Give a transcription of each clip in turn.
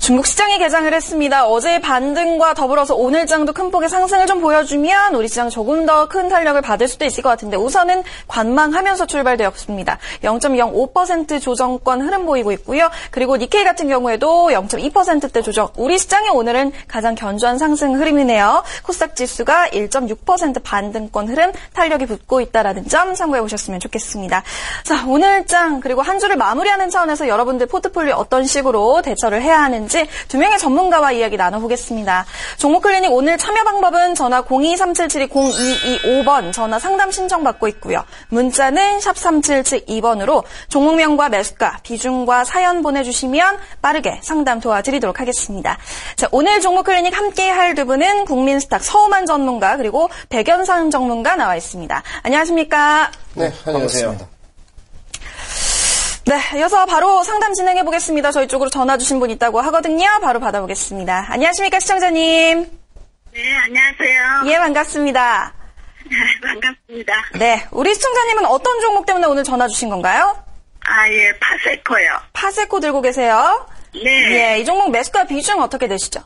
중국 시장이 개장을 했습니다. 어제의 반등과 더불어서 오늘장도 큰 폭의 상승을 좀 보여주면 우리 시장 조금 더 큰 탄력을 받을 수도 있을 것 같은데 우선은 관망하면서 출발되었습니다. 0.05% 조정권 흐름 보이고 있고요. 그리고 니케이 같은 경우에도 0.2%대 조정. 우리 시장이 오늘은 가장 견조한 상승 흐름이네요. 코스닥 지수가 1.6% 반등권 흐름 탄력이 붙고 있다라는 점 참고해 보셨으면 좋겠습니다. 자, 오늘장 그리고 한 주를 마무리하는 차원에서 여러분들 포트폴리오 어떤 식으로 대처를 해야 하는지 두 명의 전문가와 이야기 나눠보겠습니다. 종목클리닉 오늘 참여 방법은 전화 0237720225번 전화 상담 신청받고 있고요. 문자는 샵 3772번으로 종목명과 매수가, 비중과 사연 보내주시면 빠르게 상담 도와드리도록 하겠습니다. 자, 오늘 종목클리닉 함께할 두 분은 국민스탁 서우만 전문가 그리고 백연상 전문가 나와 있습니다. 안녕하십니까? 네, 안녕하세요. 네, 이어서 바로 상담 진행해 보겠습니다. 저희 쪽으로 전화 주신 분 있다고 하거든요. 바로 받아보겠습니다. 안녕하십니까, 시청자님? 네, 안녕하세요. 예, 반갑습니다. 반갑습니다. 네, 우리 시청자님은 어떤 종목 때문에 오늘 전화 주신 건가요? 아, 예, 파세코요. 파세코 들고 계세요? 네. 예, 이 종목 매수가 비중 어떻게 되시죠?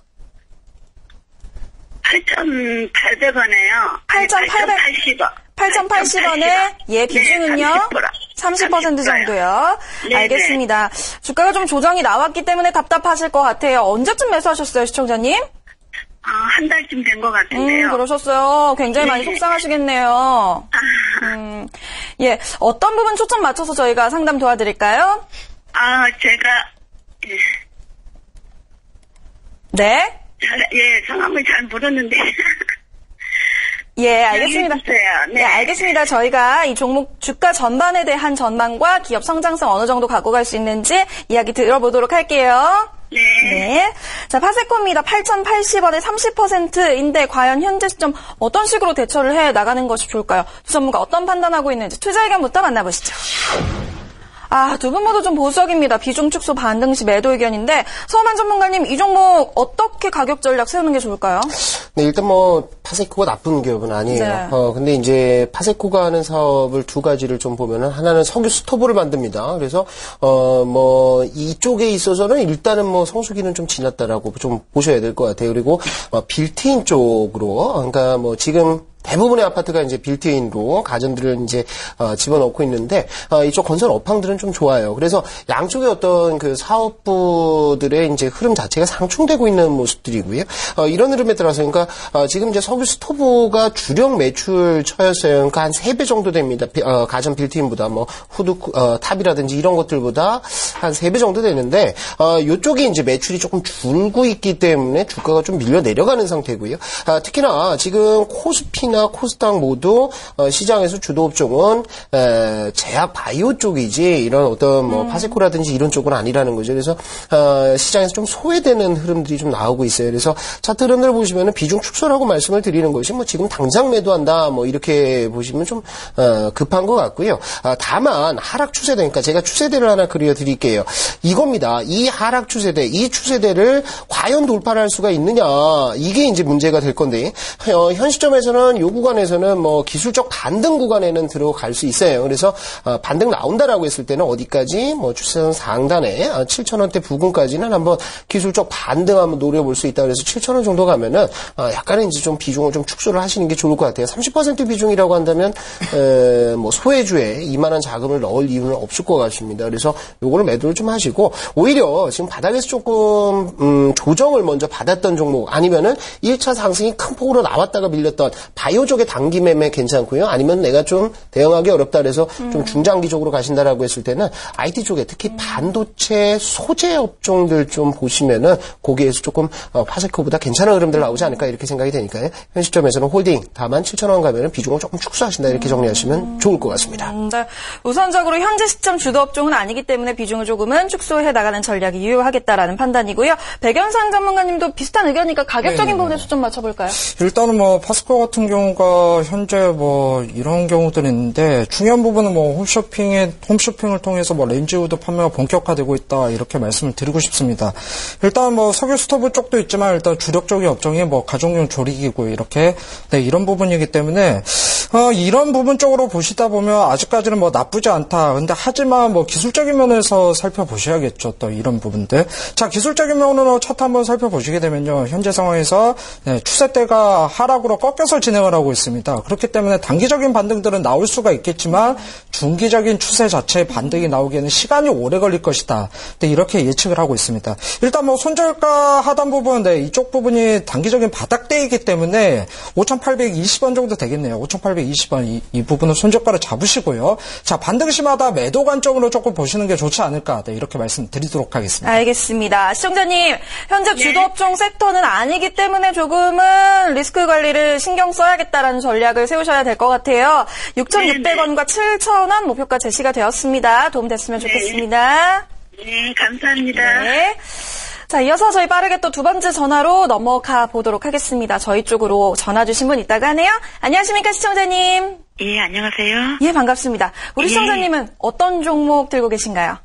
8,800원에요. 8,880원. 8,080원에 예, 비중은요? 네, 30% 정도요. 네네. 알겠습니다. 주가가 좀 조정이 나왔기 때문에 답답하실 것 같아요. 언제쯤 매수하셨어요, 시청자님? 한 달쯤 된 것 같은데요. 그러셨어요. 굉장히 많이 네. 속상하시겠네요. 예, 어떤 부분 초점 맞춰서 저희가 상담 도와드릴까요? 제가, 네? 성함을 잘 모르는데. 예, 알겠습니다. 얘기해주세요. 네, 알겠습니다. 저희가 이 종목 주가 전반에 대한 전망과 기업 성장성 어느 정도 갖고 갈 수 있는지 이야기 들어보도록 할게요. 네. 네. 자, 파세코입니다. 8,080원에 30%인데 과연 현재 시점 어떤 식으로 대처를 해 나가는 것이 좋을까요? 두 전문가 어떤 판단하고 있는지 투자 의견부터 만나보시죠. 두 분 모두 좀 보수적입니다. 비중 축소 반등 시 매도 의견인데 서만 전문가님 이 종목 어떻게 가격 전략 세우는 게 좋을까요? 네, 일단 파세코가 나쁜 기업은 아니에요. 네. 근데 이제 파세코가 하는 사업을 두 가지를 좀 보면은 하나는 석유 스토브를 만듭니다. 그래서 이쪽에 있어서는 일단은 성수기는 좀 지났다라고 좀 보셔야 될 것 같아요. 그리고 빌트인 쪽으로 그러니까 지금 대부분의 아파트가 이제 빌트인으로 가전들을 이제 집어넣고 있는데 이쪽 건설 업황들은 좀 좋아요. 그래서 양쪽의 어떤 그 사업부들의 이제 흐름 자체가 상충되고 있는 모습들이고요. 이런 흐름에 따라서 그러니까 지금 이제 석유 스토브가 주력 매출처였어요. 그러니까 한 3배 정도 됩니다. 가전 빌트인보다 후드 탑이라든지 이런 것들보다 한 3배 정도 되는데 이쪽이 이제 매출이 조금 줄고 있기 때문에 주가가 좀 밀려 내려가는 상태고요. 특히나 지금 코스피나 코스닥 모두 시장에서 주도 업종은 제약 바이오 쪽이지 이런 어떤 파세코라든지 이런 쪽은 아니라는 거죠. 그래서 시장에서 좀 소외되는 흐름들이 좀 나오고 있어요. 그래서 차트 흐름을 보시면은 비중 축소라고 말씀을 드리는 것이 지금 당장 매도한다 이렇게 보시면 좀 급한 것 같고요. 다만 하락 추세대니까 제가 추세대를 하나 그려드릴게요. 이겁니다. 이 하락 추세대, 이 추세대를 과연 돌파를 할 수가 있느냐 이게 이제 문제가 될 건데 현 시점에서는 요 구간에서는 기술적 반등 구간에는 들어갈 수 있어요. 그래서 반등 나온다라고 했을 때는 어디까지 추세선 상단에 7,000원대 부근까지는 한번 기술적 반등 한번 노려볼 수 있다. 그래서 7,000원 정도 가면은 약간은 이제 좀 비중을 좀 축소를 하시는 게 좋을 것 같아요. 30% 비중이라고 한다면 소외주에 이만한 자금을 넣을 이유는 없을 것 같습니다. 그래서 요거를 매도를 좀 하시고 오히려 지금 바닥에서 조금 조정을 먼저 받았던 종목 아니면은 1차 상승이 큰 폭으로 나왔다가 밀렸던 바이오 쪽의 단기 매매 괜찮고요. 아니면 내가 좀 대응하기 어렵다 그래서 좀 중장기적으로 가신다라고 했을 때는 IT 쪽에 특히 반도체 소재 업종들 좀 보시면은 거기에서 조금 파세코보다 괜찮은 흐름들 나오지 않을까 이렇게 생각이 되니까요. 현 시점에서는 홀딩 다만 7,000원 가면은 비중을 조금 축소하신다 이렇게 정리하시면 좋을 것 같습니다. 네. 우선적으로 현재 시점 주도 업종은 아니기 때문에 비중을 조금은 축소해 나가는 전략이 유효하겠다라는 판단이고요. 백연상 전문가님도 비슷한 의견이니까 가격적인 부분에 초점 맞춰볼까요? 일단은 파세코 같은 경우가 현재 이런 경우들이 있는데 중요한 부분은 홈쇼핑을 통해서 렌즈우드 판매가 본격화되고 있다 이렇게 말씀을 드리고 싶습니다. 일단 석유 스토브 쪽도 있지만 일단 주력적인 업종이 가정용 조리기구 이렇게 이런 부분이기 때문에 이런 부분 쪽으로 보시다 보면 아직까지는 뭐 나쁘지 않다. 근데 하지만 뭐 기술적인 면에서 살펴보셔야겠죠. 또 이런 부분들. 자, 기술적인 면으로 차트 한번 살펴보시게 되면요. 현재 상황에서 추세대가 하락으로 꺾여서 진행을 하고 있습니다. 그렇기 때문에 단기적인 반등들은 나올 수가 있겠지만 중기적인 추세 자체의 반등이 나오기에는 시간이 오래 걸릴 것이다. 네, 이렇게 예측을 하고 있습니다. 일단 뭐 손절가 하단 부분, 이쪽 부분이 단기적인 바닥대이기 때문에 5,820원 정도 되겠네요. 5,820원 이 부분은 손절가를 잡으시고요. 자, 반등 시마다 매도 관점으로 조금 보시는 게 좋지 않을까. 네, 이렇게 말씀드리도록 하겠습니다. 알겠습니다. 시청자님, 현재 주도업종 섹터는 아니기 때문에 조금은 리스크 관리를 신경 써야겠다라는 전략을 세우셔야 될 것 같아요. 6,600원과 7,000원 목표가 제시가 되었습니다. 도움 됐으면 좋겠습니다. 네, 감사합니다. 네. 자, 이어서 저희 빠르게 또 두 번째 전화로 넘어가 보도록 하겠습니다. 저희 쪽으로 전화 주신 분 있다가 하네요. 안녕하십니까, 시청자님. 예, 안녕하세요. 예, 반갑습니다. 우리 시청자님은 어떤 종목 들고 계신가요?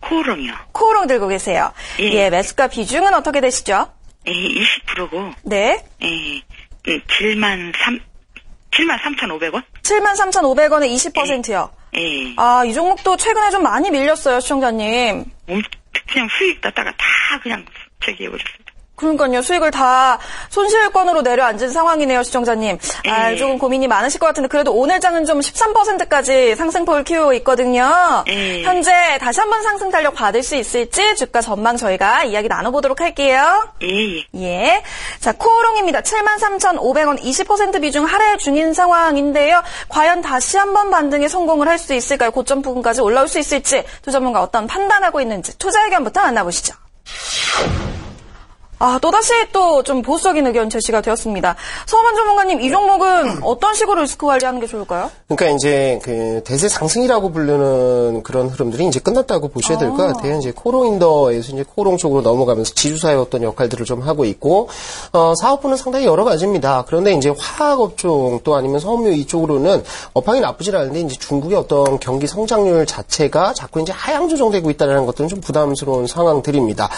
코오롱이요. 코오롱 들고 계세요. 예. 예, 매수가 비중은 어떻게 되시죠? 예, 20%고. 네. 예, 73,500원? 73,500원에 20%요. 예. 아, 이 종목도 최근에 좀 많이 밀렸어요, 시청자님. 그냥 수익 땄다가 다 그냥 저기 해버렸어요. 그러니까요, 수익을 다 손실권으로 내려앉은 상황이네요, 시청자님. 아, 조금 고민이 많으실 것 같은데, 그래도 오늘 장은 좀 13%까지 상승폭을 키우고 있거든요. 현재 다시 한번 상승 탄력 받을 수 있을지 주가 전망 저희가 이야기 나눠보도록 할게요. 예. 예. 자, 코오롱입니다. 73,500원 20% 비중 하락 중인 상황인데요. 과연 다시 한번 반등에 성공을 할 수 있을까요? 고점 부근까지 올라올 수 있을지 두 전문가 어떤 판단하고 있는지 투자 의견부터 만나보시죠. 아, 또다시 또 좀 보수적인 의견 제시가 되었습니다. 서만 전문가님, 이 종목은 어떤 식으로 리스크 관리하는 게 좋을까요? 그러니까 이제 그 대세 상승이라고 부르는 그런 흐름들이 이제 끝났다고 보셔야 될 것 같아요. 이제 코오롱인더에서 이제 코오롱 쪽으로 넘어가면서 지주사의 어떤 역할들을 좀 하고 있고, 사업부는 상당히 여러 가지입니다. 그런데 이제 화학업종 또 아니면 섬유 이쪽으로는 업황이 나쁘지 않은데 이제 중국의 어떤 경기 성장률 자체가 자꾸 이제 하향 조정되고 있다는 것들은 좀 부담스러운 상황들입니다.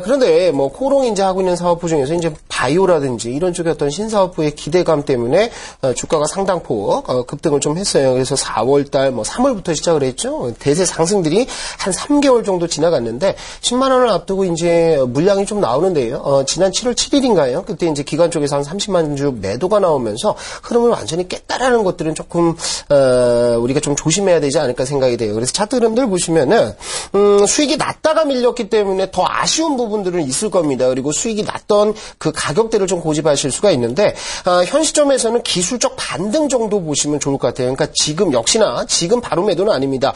그런데 뭐 코오롱 이제 하고 있는 사업부 중에서 이제 바이오라든지 이런 쪽의 어떤 신사업부의 기대감 때문에 주가가 상당폭 급등을 좀 했어요. 그래서 4월달 뭐 3월부터 시작을 했죠. 대세 상승들이 한 3개월 정도 지나갔는데 10만 원을 앞두고 이제 물량이 좀 나오는데요. 지난 7월 7일인가요? 그때 이제 기관 쪽에서 한 30만 주 매도가 나오면서 흐름을 완전히 깼다라는 것들은 조금 우리가 좀 조심해야 되지 않을까 생각이 돼요. 그래서 차트 흐름들 보시면은 수익이 낮다가 밀렸기 때문에 더 아쉬운 부분들은 있을 겁니다. 그리고 수익이 낮던 그 가격대를 좀 고집하실 수가 있는데 현 시점에서는 기술적 반등 정도 보시면 좋을 것 같아요. 그러니까 지금 역시나 지금 바로 매도는 아닙니다.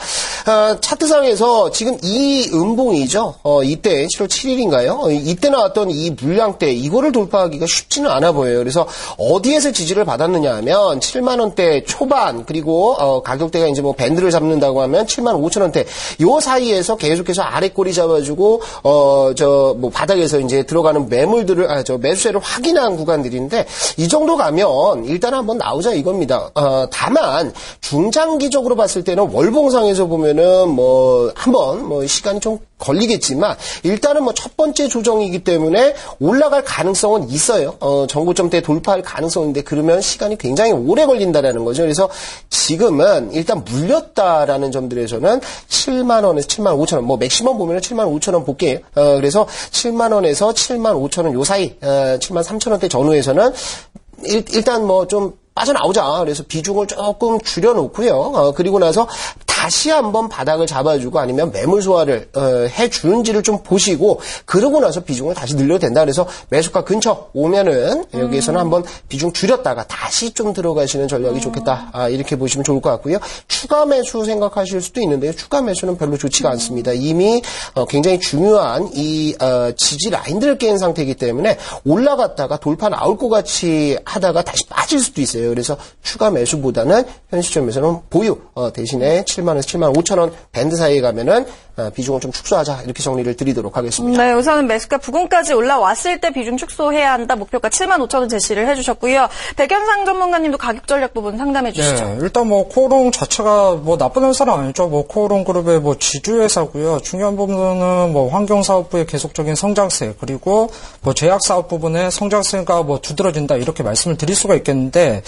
차트상에서 지금 이 음봉이죠. 이때 7월 7일인가요? 이때 나왔던 이 물량대 이거를 돌파하기가 쉽지는 않아 보여요. 그래서 어디에서 지지를 받았느냐 하면 7만 원대 초반 그리고 가격대가 이제 뭐 밴드를 잡는다고 하면 7만 5천 원대 요 사이에서 계속해서 아래 꼬리 잡아주고 뭐 바닥에서 이제 들어가는 매물들을 매수세를 확인한 구간들인데 이 정도 가면 일단 한번 나오자 이겁니다. 다만 중장기적으로 봤을 때는 월봉상에서 보면은 뭐 한번 뭐 시간이 좀 걸리겠지만 일단은 뭐 첫 번째 조정이기 때문에 올라갈 가능성은 있어요. 전고점대 돌파할 가능성인데 그러면 시간이 굉장히 오래 걸린다라는 거죠. 그래서 지금은 일단 물렸다라는 점들에서는 7만 원에서 7만 5천 원, 뭐 맥시멈 보면은 7만 5천 원 볼게요. 그래서 7만 원에서 7만 5천 원 요 사이, 7만 3천 원대 전후에서는 일단 뭐 좀 빠져나오자. 그래서 비중을 조금 줄여놓고요. 그리고 나서 다시 한번 바닥을 잡아주고 아니면 매물 소화를 해주는지를 좀 보시고 그러고 나서 비중을 다시 늘려도 된다. 그래서 매수가 근처 오면은 여기에서는 한번 비중 줄였다가 다시 좀 들어가시는 전략이 좋겠다. 이렇게 보시면 좋을 것 같고요. 추가 매수 생각하실 수도 있는데요. 추가 매수는 별로 좋지가 않습니다. 이미 굉장히 중요한 이 지지 라인들을 깬 상태이기 때문에 올라갔다가 돌파 나올 것 같이 하다가 다시 빠질 수도 있어요. 그래서 추가 매수보다는 현 시점에서는 보유 대신에 7만 원에서 7만 5천 원 밴드 사이에 가면은 비중을 좀 축소하자 이렇게 정리를 드리도록 하겠습니다. 네, 우선은 매수가 부근까지 올라왔을 때 비중 축소해야 한다. 목표가 7만 5천 원 제시를 해주셨고요. 백현상 전문가님도 가격 전략 부분 상담해 주시죠. 네, 일단 뭐 코오롱 자체가 뭐 나쁜 회사는 아니죠. 뭐 코오롱 그룹의 뭐 지주 회사고요. 중요한 부분은 뭐 환경사업부의 계속적인 성장세 그리고 뭐 제약사업 부분의 성장세가 뭐 두드러진다 이렇게 말씀을 드릴 수가 있겠는데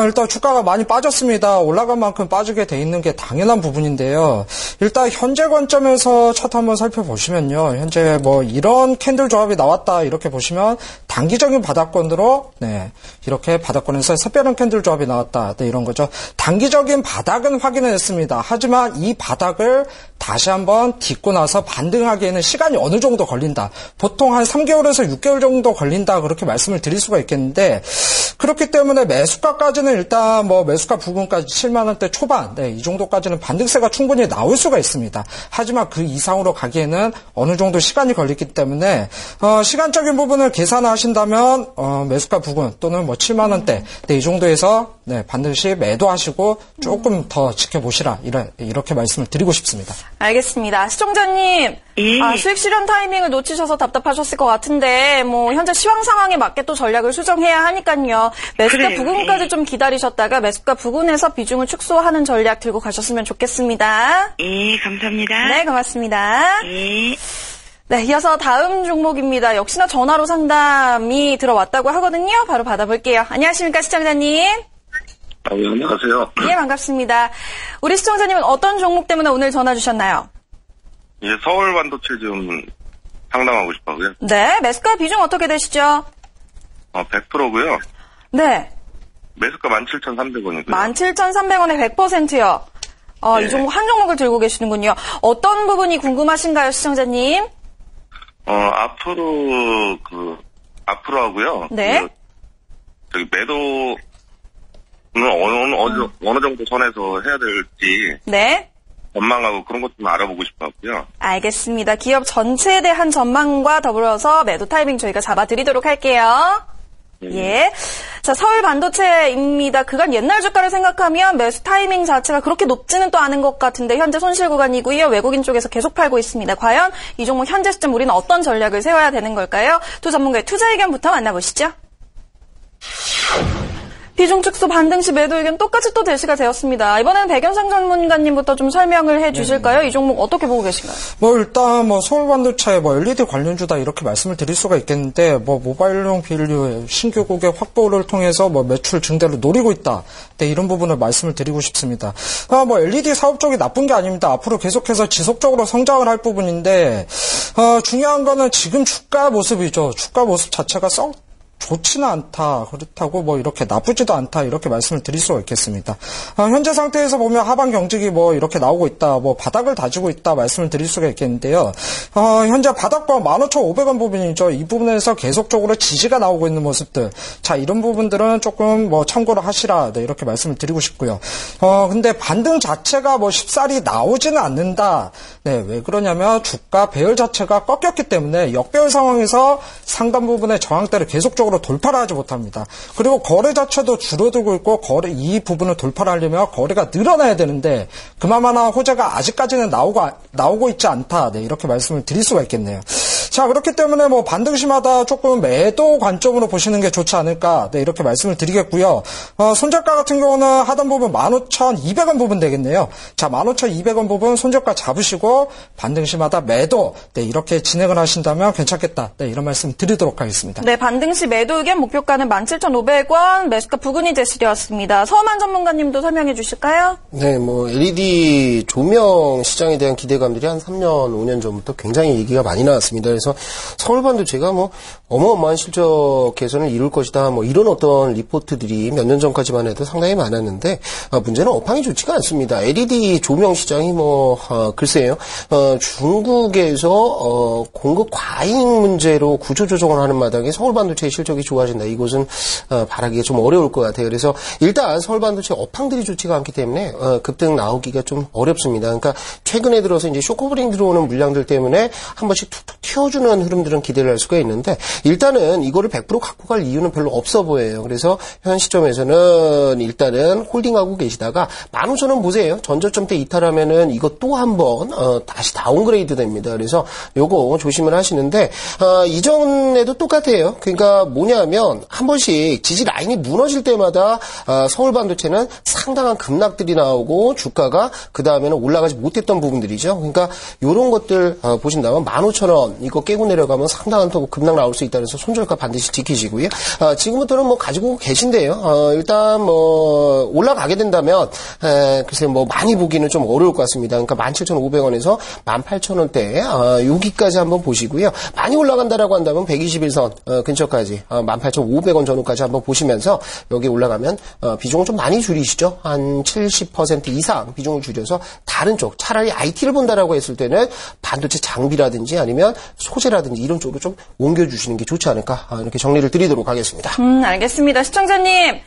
일단 주가가 많이 빠졌습니다. 올라간 만큼 빠지게 돼 있는 게 당연한 부분인데요. 일단 현재 관점에서 차트 한번 살펴보시면요. 현재 뭐 이런 캔들 조합이 나왔다 이렇게 보시면 단기적인 바닥권으로 네, 이렇게 바닥권에서 새별한 캔들 조합이 나왔다. 네, 이런 거죠. 단기적인 바닥은 확인을 했습니다. 하지만 이 바닥을 다시 한번 딛고 나서 반등하기에는 시간이 어느 정도 걸린다. 보통 한 3개월에서 6개월 정도 걸린다. 그렇게 말씀을 드릴 수가 있겠는데 그렇기 때문에 매수가까지는 일단 뭐 매수가 부근까지 7만 원대 초반 네, 이 정도까지는 반등세가 충분히 나올 수가 있습니다. 하지만 그 이상으로 가기에는 어느 정도 시간이 걸리기 때문에 시간적인 부분을 계산하신다면 매수가 부근 또는 뭐 7만 원대 네, 이 정도에서 네, 반드시 매도하시고 조금 더 지켜보시라 이렇게 말씀을 드리고 싶습니다. 알겠습니다. 시청자님, 예. 수익 실현 타이밍을 놓치셔서 답답하셨을 것 같은데, 뭐 현재 시황 상황에 맞게 또 전략을 수정해야 하니까요. 매수가 그래요. 부근까지 예. 좀 기다리셨다가 매수가 부근에서 비중을 축소하는 전략 들고 가셨으면 좋겠습니다. 예, 감사합니다. 네, 고맙습니다. 예. 네, 이어서 다음 종목입니다. 역시나 전화로 상담이 들어왔다고 하거든요. 바로 받아볼게요. 안녕하십니까, 시청자님. 네, 안녕하세요. 예, 반갑습니다. 우리 시청자님은 어떤 종목 때문에 오늘 전화 주셨나요? 예, 서울 반도체 좀 상담하고 싶어요. 네, 매수가 비중 어떻게 되시죠? 100%고요. 네, 매수가 17,300원이고요. 17,300원에 100%요. 네. 이 종목 한 종목을 들고 계시는군요. 어떤 부분이 궁금하신가요, 시청자님? 앞으로 하고요. 네. 저기 매도는 어느 정도 선에서 해야 될지 네, 전망하고 그런 것 좀 알아보고 싶었고요. 알겠습니다. 기업 전체에 대한 전망과 더불어서 매도 타이밍 저희가 잡아드리도록 할게요. 예. 자, 서울 반도체입니다. 그간 옛날 주가를 생각하면 매수 타이밍 자체가 그렇게 높지는 또 않은 것 같은데 현재 손실 구간이고요. 외국인 쪽에서 계속 팔고 있습니다. 과연 이 종목 현재 시점 우리는 어떤 전략을 세워야 되는 걸까요? 두 전문가의 투자 의견부터 만나보시죠. 비중 축소 반등 시 매도 의견 똑같이 또 대시가 되었습니다. 이번에는 백연상 전문가님부터 좀 설명을 해 주실까요? 이 종목 어떻게 보고 계신가요? 일단 서울 반도체 LED 관련주다 이렇게 말씀을 드릴 수가 있겠는데 모바일용 비료 신규 고객 확보를 통해서 매출 증대를 노리고 있다. 네, 이런 부분을 말씀을 드리고 싶습니다. LED 사업 쪽이 나쁜 게 아닙니다. 앞으로 계속해서 지속적으로 성장을 할 부분인데 중요한 거는 지금 주가 모습이죠. 주가 모습 자체가 좋지는 않다. 그렇다고 이렇게 나쁘지도 않다. 이렇게 말씀을 드릴 수가 있겠습니다. 현재 상태에서 보면 하방 경직이 이렇게 나오고 있다. 바닥을 다지고 있다. 말씀을 드릴 수가 있겠는데요. 현재 바닥권 15,500원 부분이죠. 이 부분에서 계속적으로 지지가 나오고 있는 모습들. 자, 이런 부분들은 조금 참고를 하시라. 네, 이렇게 말씀을 드리고 싶고요. 근데 반등 자체가 쉽사리 나오지는 않는다. 네, 왜 그러냐면 주가 배열 자체가 꺾였기 때문에 역배열 상황에서 상단 부분의 저항대를 계속적으로 돌파를 하지 못합니다. 그리고 거래 자체도 줄어들고 있고 이 부분을 돌파를 하려면 거래가 늘어나야 되는데 그만한 호재가 아직까지는 나오고 있지 않다. 네, 이렇게 말씀을 드릴 수가 있겠네요. 자, 그렇기 때문에 반등시마다 조금 매도 관점으로 보시는 게 좋지 않을까. 네, 이렇게 말씀을 드리겠고요. 손절가 같은 경우는 하단 부분 15,200원 부분 되겠네요. 자, 15,200원 부분 손절가 잡으시고 반등시마다 매도. 네, 이렇게 진행을 하신다면 괜찮겠다. 네, 이런 말씀 드리도록 하겠습니다. 네, 반등시 매도 의견 목표가는 17,500원, 매수가 부근이 제시되었습니다. 서만 전문가님도 설명해 주실까요? 네, LED 조명 시장에 대한 기대감들이 한 3년, 5년 전부터 굉장히 얘기가 많이 나왔습니다. 그래서 서울 반도체가 어마어마한 실적 개선을 이룰 것이다. 이런 어떤 리포트들이 몇 년 전까지만 해도 상당히 많았는데, 문제는 업황이 좋지가 않습니다. LED 조명 시장이 글쎄요, 중국에서, 공급 과잉 문제로 구조조정을 하는 마당에 서울 반도체의 실적이 좋아진다. 이것은 바라기가 좀 어려울 것 같아요. 그래서 일단 서울 반도체 업황들이 좋지가 않기 때문에 급등 나오기가 좀 어렵습니다. 그러니까 최근에 들어서 이제 쇼커브링 들어오는 물량들 때문에 한 번씩 툭툭 튀어주는 흐름들은 기대를 할 수가 있는데 일단은 이거를 100% 갖고 갈 이유는 별로 없어 보여요. 그래서 현 시점에서는 일단은 홀딩하고 계시다가 15,000원 보세요. 전저점대 이탈하면은 이거 또 한 번 다시 다운그레이드 됩니다. 그래서 요거 조심을 하시는데 이전에도 똑같아요. 그러니까 뭐냐면 한 번씩 지지 라인이 무너질 때마다 서울 반도체는 상당한 급락들이 나오고 주가가 그 다음에는 올라가지 못했던 부분들이죠. 그러니까 이런 것들 보신다면 15,000원 이거 깨고 내려가면 상당한 또 급락 나올 수 있다는 손절가 반드시 지키시고요. 지금부터는 뭐 가지고 계신데요. 일단 뭐 올라가게 된다면 글쎄 뭐 많이 보기는 좀 어려울 것 같습니다. 그러니까 17,500원에서 18,000원대 여기까지 한번 보시고요. 많이 올라간다라고 한다면 121선 근처까지 18,500원 전후까지 한번 보시면서 여기 올라가면 비중을 좀 많이 줄이시죠. 한 70% 이상 비중을 줄여서 다른 쪽 차라리 IT를 본다라고 했을 때는 반도체 장비라든지 아니면 소재라든지 이런 쪽으로 좀 옮겨주시는 게 좋지 않을까 이렇게 정리를 드리도록 하겠습니다. 알겠습니다. 시청자님,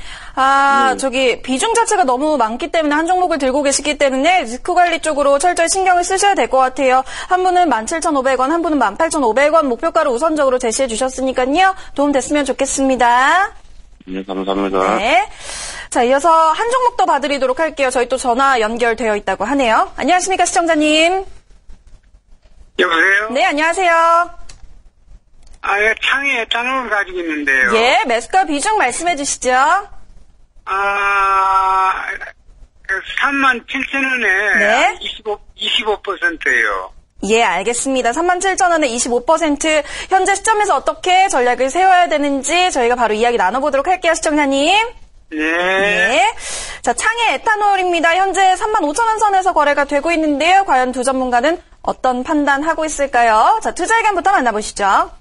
저기 비중 자체가 너무 많기 때문에 한 종목을 들고 계시기 때문에 리스크 관리 쪽으로 철저히 신경을 쓰셔야 될 것 같아요. 한 분은 17,500원, 한 분은 18,500원 목표가를 우선적으로 제시해 주셨으니까요. 도움 됐으면 좋겠습니다. 네, 감사합니다. 네. 자, 이어서 한 종목 더 봐드리도록 할게요. 저희 또 전화 연결되어 있다고 하네요. 안녕하십니까, 시청자님. 여보세요? 네, 안녕하세요. 예, 창에 에탄올을 가지고 있는데요. 예, 매수가 비중 말씀해 주시죠. 37,000원에 네. 25%예요. 예, 알겠습니다. 37,000원에 25% 현재 시점에서 어떻게 전략을 세워야 되는지 저희가 바로 이야기 나눠보도록 할게요, 시청자님. 네. 네. 자, 창의 에탄올입니다. 현재 35,000원 선에서 거래가 되고 있는데요. 과연 두 전문가는 어떤 판단하고 있을까요? 자, 투자 의견부터 만나보시죠.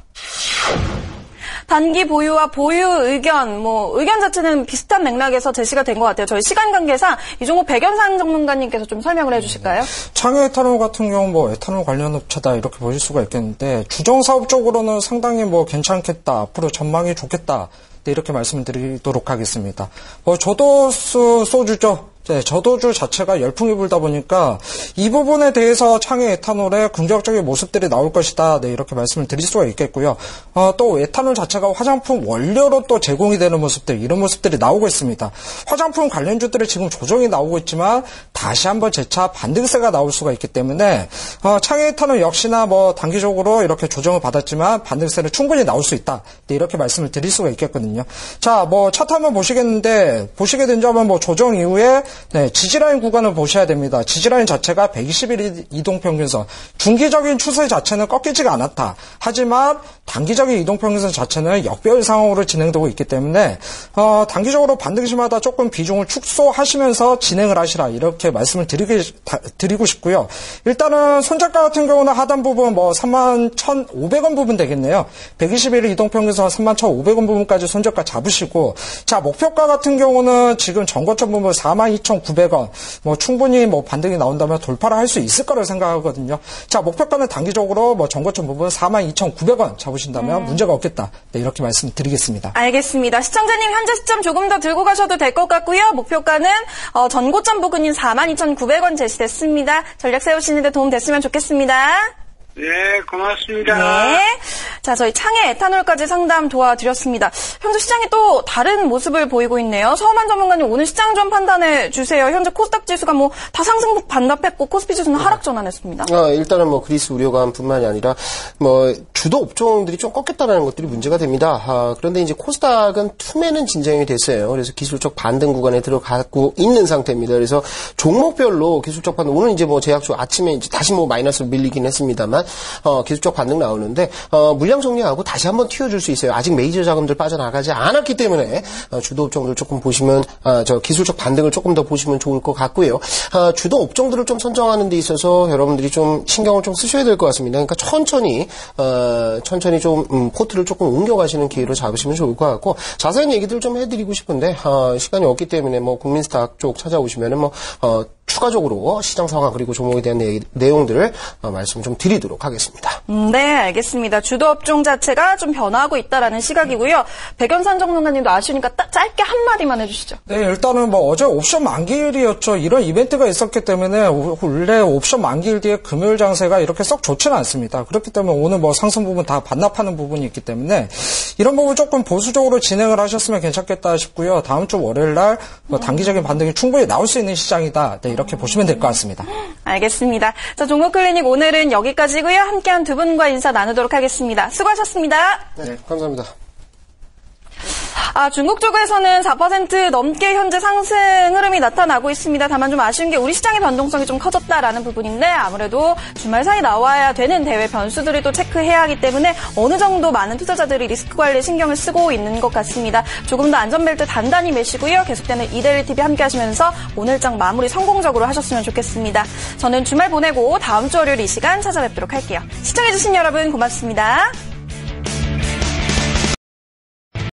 단기 보유와 보유 의견, 의견 자체는 비슷한 맥락에서 제시가 된 것 같아요. 저희 시간 관계상 이종호 백연상 전문가님께서 좀 설명을 해주실까요? 창의 에탄올 같은 경우 에탄올 관련 업체다 이렇게 보실 수가 있겠는데 주정 사업 쪽으로는 상당히 괜찮겠다, 앞으로 전망이 좋겠다. 네, 이렇게 말씀을 드리도록 하겠습니다. 저도수 소주죠. 네, 저도주 자체가 열풍이 불다 보니까 이 부분에 대해서 창의 에탄올의 긍정적인 모습들이 나올 것이다. 네, 이렇게 말씀을 드릴 수가 있겠고요. 또 에탄올 자체가 화장품 원료로 또 제공이 되는 모습들, 이런 모습들이 나오고 있습니다. 화장품 관련주들이 지금 조정이 나오고 있지만 다시 한번 재차 반등세가 나올 수가 있기 때문에 창의 에탄올 역시나 단기적으로 이렇게 조정을 받았지만 반등세는 충분히 나올 수 있다. 네, 이렇게 말씀을 드릴 수가 있겠거든요. 자, 차트 한번 보시겠는데 보시게 된다면 조정 이후에 네, 지지라인 구간을 보셔야 됩니다. 지지라인 자체가 120일 이동평균선. 중기적인 추세 자체는 꺾이지가 않았다. 하지만 단기적인 이동평균선 자체는 역배열 상황으로 진행되고 있기 때문에 단기적으로 반등시마다 조금 비중을 축소하시면서 진행을 하시라. 이렇게 말씀을 드리고 싶고요. 일단은 손절가 같은 경우는 하단 부분 31,500원 부분 되겠네요. 121일 이동평균선 31,500원 부분까지 손절가 잡으시고, 자, 목표가 같은 경우는 지금 전고점 부분 42,900원. 충분히 반등이 나온다면 돌파를 할 수 있을 거라고 생각하거든요. 자, 목표가는 단기적으로 전고점 부분 42,900원 잡으신다면 문제가 없겠다. 네, 이렇게 말씀드리겠습니다. 알겠습니다. 시청자님 현재 시점 조금 더 들고 가셔도 될 것 같고요. 목표가는 전고점 부근인 42,900원 제시됐습니다. 전략 세우시는데 도움 됐으면 좋겠습니다. 네, 고맙습니다. 네. 자, 저희 창의 에탄올까지 상담 도와드렸습니다. 현재 시장이 또 다른 모습을 보이고 있네요. 서우만 전문가님, 오늘 시장 좀 판단해 주세요. 현재 코스닥 지수가 다 상승 반납했고 코스피 지수는 하락 전환했습니다. 일단은 그리스 우려감뿐만이 아니라 주도 업종들이 좀 꺾였다는 것들이 문제가 됩니다. 그런데 이제 코스닥은 투매는 진정이 됐어요. 그래서 기술적 반등 구간에 들어가고 있는 상태입니다. 그래서 종목별로 기술적 반등, 오늘 이제 제약주 아침에 이제 다시 마이너스로 밀리긴 했습니다만 기술적 반등 나오는데 물량 정리하고 다시 한번 튀어줄 수 있어요. 아직 메이저 자금들 빠져나가지 않았기 때문에 주도 업종들 조금 보시면 기술적 반등을 조금 더 보시면 좋을 것 같고요. 주도 업종들을 좀 선정하는 데 있어서 여러분들이 좀 신경을 좀 쓰셔야 될 것 같습니다. 그러니까 천천히 좀 포트를 조금 옮겨가시는 기회로 잡으시면 좋을 것 같고, 자세한 얘기들 좀 해드리고 싶은데 시간이 없기 때문에 국민스탁 쪽 찾아오시면은 추가적으로 시장 상황 그리고 종목에 대한 내용들을 말씀 좀 드리도록 하겠습니다. 네, 알겠습니다. 주도 업종 자체가 좀 변화하고 있다라는 시각이고요. 백연산 전문가님도 아쉬우니까 짧게 한마디만 해주시죠. 네, 일단은 어제 옵션 만기일이었죠. 이런 이벤트가 있었기 때문에 원래 옵션 만기일 뒤에 금요일 장세가 이렇게 썩 좋지는 않습니다. 그렇기 때문에 오늘 상승 부분 다 반납하는 부분이 있기 때문에 이런 부분 조금 보수적으로 진행을 하셨으면 괜찮겠다 싶고요. 다음 주 월요일 날 단기적인 반등이 충분히 나올 수 있는 시장이다. 네, 이렇게 보시면 될 것 같습니다. 알겠습니다. 자, 종목클리닉 오늘은 여기까지고요. 함께한 두 분과 인사 나누도록 하겠습니다. 수고하셨습니다. 네, 감사합니다. 중국 쪽에서는 4% 넘게 현재 상승 흐름이 나타나고 있습니다. 다만 좀 아쉬운 게 우리 시장의 변동성이 좀 커졌다라는 부분인데 아무래도 주말 사이 나와야 되는 대외 변수들을 또 체크해야 하기 때문에 어느 정도 많은 투자자들이 리스크 관리에 신경을 쓰고 있는 것 같습니다. 조금 더 안전벨트 단단히 매시고요. 계속되는 이데일리TV 함께 하시면서 오늘장 마무리 성공적으로 하셨으면 좋겠습니다. 저는 주말 보내고 다음 주 월요일 이 시간 찾아뵙도록 할게요. 시청해주신 여러분 고맙습니다.